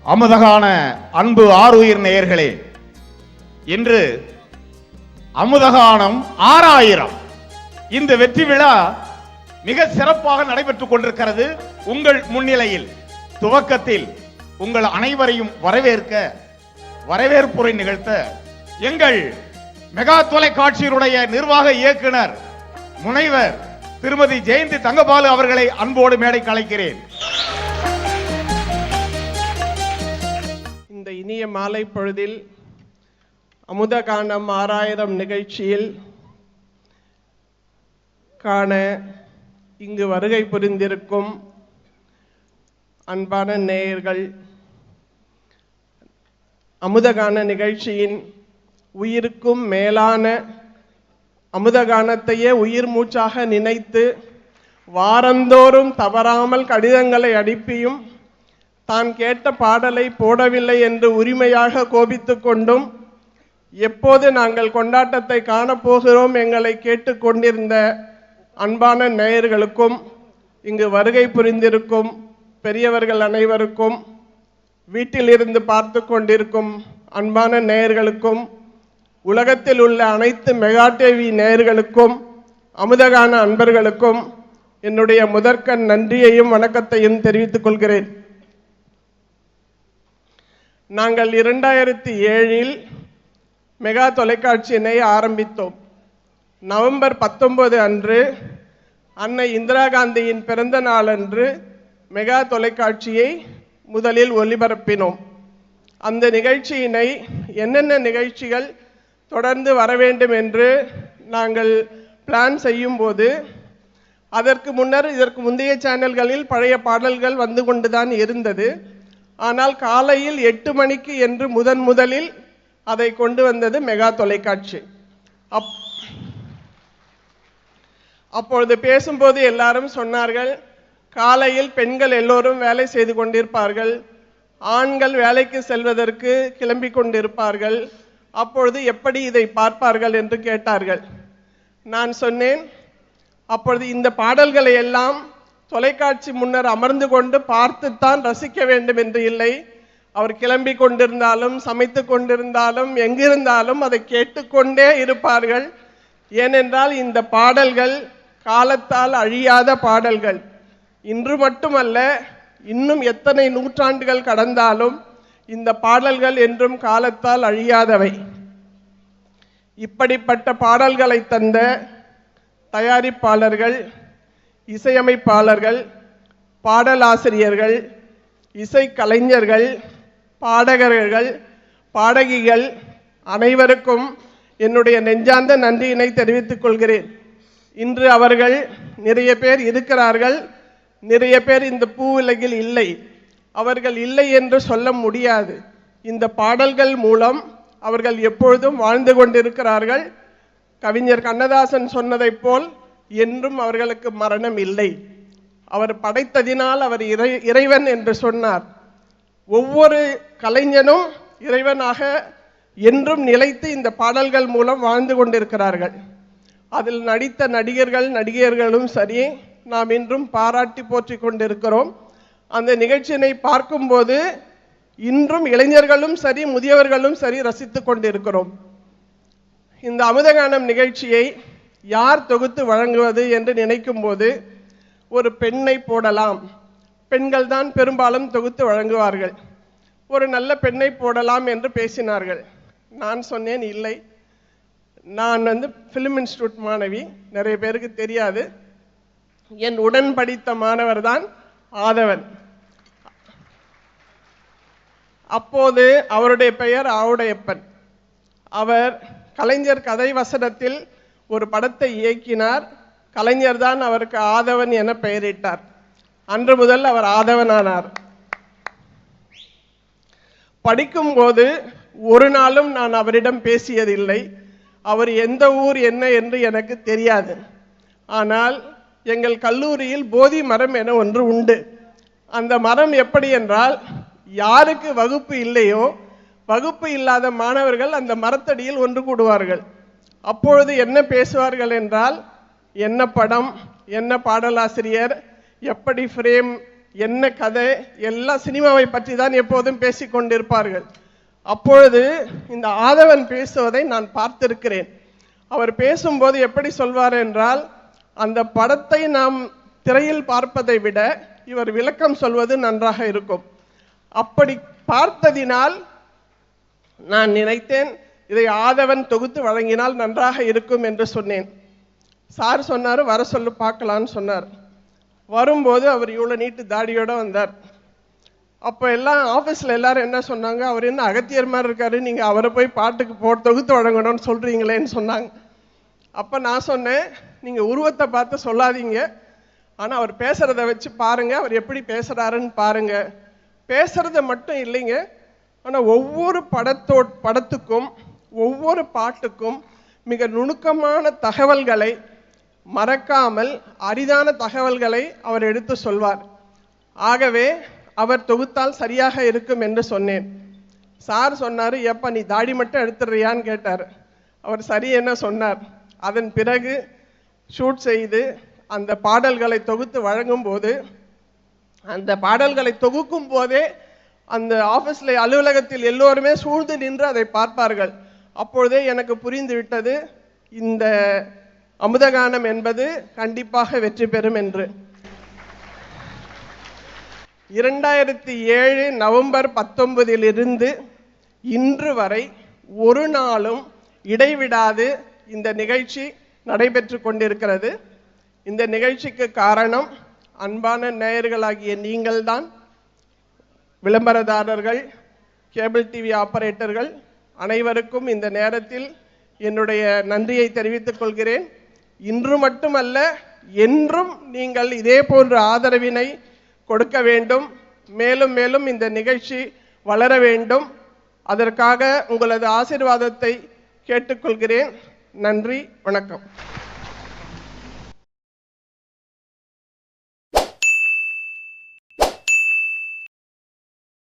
அமுதகான அன்பு ஆருயிர் நேயர்களே, இன்று அமுதகானம் 6000 இந்த வெற்றி விழா மிக சிறப்பாக நடைபெற்றுக் கொண்டிருக்கிறது. உங்கள் முன்னிலையில் துவக்கத்தில் உங்கள் அனைவரையும் வரவேற்புரை நிகழ்த்த எங்கள் மெகா தொலைக்காட்சியினுடைய நிர்வாக இயக்குனர் முனைவர் திருமதி ஜெயந்தி தங்கபாலு அவர்களை அன்போடு மேடைக்கு அழைக்கிறேன். இந்த இனிய மாலை பொழுதில் அமுதகானம் 6000 நிகழ்ச்சியில் காண இங்கு வருகை புரிந்திருக்கும் அன்பான நேயர்கள், அமுதகான நிகழ்ச்சியின் உயிருக்கும் மேலான அமுதகானத்தையே உயிர் மூச்சாக நினைத்து வாரந்தோறும் தவறாமல் கடிதங்களை அனுப்பியும் தான் கேட்ட பாடலை போடவில்லை என்று உரிமையாக கோபித்து கொண்டும் எப்போது நாங்கள் கொண்டாட்டத்தை காணப்போகிறோம் எங்களை கேட்டுக்கொண்டிருந்த அன்பான நேயர்களுக்கும், இங்கு வருகை புரிந்திருக்கும் பெரியவர்கள் அனைவருக்கும், வீட்டில் இருந்து பார்த்து கொண்டிருக்கும் அன்பான நேயர்களுக்கும், உலகத்தில் உள்ள அனைத்து மெகா டிவி நேயர்களுக்கும், அமுதகான அன்பர்களுக்கும் என்னுடைய முதற்கண் நன்றியையும் வணக்கத்தையும் தெரிவித்துக் கொள்கிறேன். நாங்கள் 2007 மெகா தொலைக்காட்சியினை ஆரம்பித்தோம். நவம்பர் 19 அன்று அன்னை இந்திரா காந்தியின் பிறந்த நாளன்று மெகா தொலைக்காட்சியை முதலில் ஒளிபரப்பினோம். அந்த நிகழ்ச்சியினை என்னென்ன நிகழ்ச்சிகள் தொடர்ந்து வர வேண்டும் என்று நாங்கள் பிளான் செய்யும் போது, அதற்கு முன்னர் இதற்கு முந்தைய சேனல்களில் பழைய பாடல்கள் வந்து கொண்டுதான் இருந்தது. ஆனால் காலையில் 8 மணிக்கு என்று முதலில் அதை கொண்டு வந்தது மெகா தொலைக்காட்சி. அப்பொழுது பேசும்போது எல்லாரும் சொன்னார்கள், காலையில் பெண்கள் எல்லோரும் வேலை செய்து கொண்டிருப்பார்கள், ஆண்கள் வேலைக்கு செல்வதற்கு கிளம்பி கொண்டிருப்பார்கள், அப்பொழுது எப்படி இதை பார்ப்பார்கள் என்று கேட்டார்கள். நான் சொன்னேன், அப்பொழுது இந்த பாடல்களை எல்லாம் தொலைக்காட்சி முன்னர் அமர்ந்து கொண்டு பார்த்துத்தான் ரசிக்க வேண்டும் என்று இல்லை. அவர் கிளம்பி கொண்டிருந்தாலும் சமைத்து கொண்டிருந்தாலும் எங்கிருந்தாலும் அதை கேட்டுக்கொண்டே இருப்பார்கள். ஏனென்றால் இந்த பாடல்கள் காலத்தால் அழியாத பாடல்கள். இன்று மட்டுமல்ல, இன்னும் எத்தனை நூற்றாண்டுகள் கடந்தாலும் இந்த பாடல்கள் என்றும் காலத்தால் அழியாதவை. இப்படிப்பட்ட பாடல்களை தந்த தயாரிப்பாளர்கள், இசையமைப்பாளர்கள், பாடலாசிரியர்கள், இசைக்கலைஞர்கள், பாடகர்கள், பாடகிகள் அனைவருக்கும் என்னுடைய நெஞ்சார்ந்த நன்றியினை தெரிவித்துக் கொள்கிறேன். இன்று அவர்கள் நிறைய பேர் இருக்கிறார்கள், நிறைய பேர் இந்த பூவுலகில் இல்லை. அவர்கள் இல்லை என்று சொல்ல முடியாது. இந்த பாடல்கள் மூலம் அவர்கள் எப்பொழுதும் வாழ்ந்து கொண்டிருக்கிறார்கள். கவிஞர் கண்ணதாசன் சொன்னதைப் போல் என்றும் அவர்களுக்கு மரணம் இல்லை. அவர் படைத்ததினால் அவர் இறைவன் என்று சொன்னார். ஒவ்வொரு கலைஞனும் இறைவனாக என்றும் நிலைத்து இந்த பாடல்கள் மூலம் வாழ்ந்து கொண்டிருக்கிறார்கள். அதில் நடித்த நடிகர்களும் சரி, நாம் இன்றும் பாராட்டி போற்றி கொண்டிருக்கிறோம். அந்த நிகழ்ச்சியினை பார்க்கும்போது இன்றும் இளைஞர்களும் சரி, முதியவர்களும் சரி ரசித்து கொண்டிருக்கிறோம். இந்த அமுதகானம் நிகழ்ச்சியை யார் தொகுத்து வழங்குவது என்று நினைக்கும் போது ஒரு பெண்ணை போடலாம், பெண்கள் தான் பெரும்பாலும் தொகுத்து வழங்குவார்கள், ஒரு நல்ல பெண்ணை போடலாம் என்று பேசினார்கள். நான் சொன்னேன், இல்லை, நான் ஃபிலிம் இன்ஸ்டிடியூட் மாணவி, நிறைய பேருக்கு தெரியாது. என் உடன் படித்த மாணவர் தான் ஆதவன். அப்போது அவருடைய பெயர் ஆவுடையப்பன். அவர் கலைஞர் கதை வசனத்தில் ஒரு படத்தை இயக்கினார். கலைஞர் தான் அவருக்கு ஆதவன் என பெயரிட்டார். அன்று முதல் அவர் ஆதவனானார். படிக்கும்போது ஒரு நாளும் நான் அவரிடம் பேசியதில்லை. அவர் எந்த ஊர் என்ன என்று எனக்கு தெரியாது. ஆனால் எங்கள் கல்லூரியில் போதி மரம் என ஒன்று உண்டு. அந்த மரம் எப்படி என்றால், யாருக்கு வகுப்பு இல்லையோ, வகுப்பு இல்லாத மாணவர்கள் அந்த மரத்தடியில் ஒன்று கூடுவார்கள். அப்பொழுது என்ன பேசுவார்கள் என்றால், என்ன படம், என்ன பாடலாசிரியர், எப்படி ஃப்ரேம் என்ன கதை, எல்லா சினிமாவை பற்றி தான் எப்போதும் பேசிக் கொண்டிருப்பார்கள். அப்பொழுது இந்த ஆதவன் பேசுவதை நான் பார்த்திருக்கிறேன். அவர் பேசும்போது எப்படி சொல்வார் என்றால், அந்த படத்தை நாம் திரையில் பார்ப்பதை விட இவர் விளக்கம் சொல்வது நன்றாக இருக்கும். அப்படி பார்த்ததினால் நான் நினைத்தேன், இதை ஆதவன் தொகுத்து வழங்கினால் நன்றாக இருக்கும் என்று சொன்னேன். சார் சொன்னார், வர சொல்லு பார்க்கலான்னு சொன்னார். வரும்போது அவர் இவ்வளோ நீட்டு தாடியோட வந்தார். அப்போ எல்லாம் ஆஃபீஸில் எல்லாரும் என்ன சொன்னாங்க, அவர் என்ன அகத்தியர் மாதிரி இருக்காரு, நீங்கள் அவரை போய் பாட்டுக்கு தொகுத்து வழங்கணும்னு சொல்கிறீங்களேன்னு சொன்னாங்க. அப்போ நான் சொன்னேன், நீங்கள் உருவத்தை பார்த்து சொல்லாதீங்க, ஆனால் அவர் பேசுகிறத வச்சு பாருங்கள், அவர் எப்படி பேசுகிறாருன்னு பாருங்கள். பேசுகிறத மட்டும் இல்லைங்க, ஆனால் ஒவ்வொரு படத்துக்கும் ஒவ்வொரு பாட்டுக்கும் மிக நுணுக்கமான தகவல்களை மறக்காமல் அரிதான தகவல்களை அவர் எடுத்து சொல்வார். ஆகவே அவர் தொகுத்தால் சரியாக இருக்கும் என்று சொன்னேன். சார் சொன்னார், எப்போ நீ தாடி மட்டும் எடுத்துடுறியான்னு கேட்டார். அவர் சரி என்ன சொன்னார். அதன் பிறகு ஷூட் செய்து அந்த பாடல்களை தொகுத்து வழங்கும் போது, அந்த பாடல்களை தொகுக்கும் போதே அந்த ஆஃபீஸில் அலுவலகத்தில் எல்லோருமே சூழ்ந்து நின்று அதை பார்ப்பார்கள். அப்பொழுதே எனக்கு புரிந்து விட்டது, இந்த அமுதகானம் என்பது கண்டிப்பாக வெற்றி பெறும் என்று. 2007 நவம்பர் 19 இன்று வரை ஒரு நாளும் இடைவிடாது இந்த நிகழ்ச்சி நடைபெற்று கொண்டிருக்கிறது. இந்த நிகழ்ச்சிக்கு காரணம் அன்பான நேயர்களாகிய நீங்கள்தான். விளம்பரதாரர்கள், கேபிள் டிவி ஆபரேட்டர்கள் அனைவருக்கும் இந்த நேரத்தில் என்னுடைய நன்றியை தெரிவித்துக் கொள்கிறேன். இன்று மட்டுமல்ல, என்றும் நீங்கள் இதே போன்ற ஆதரவினை கொடுக்க வேண்டும். மேலும் மேலும் இந்த நிகழ்ச்சி வளர வேண்டும். அதற்காக உங்களது ஆசீர்வாதத்தை கேட்டுக்கொள்கிறேன். நன்றி, வணக்கம்.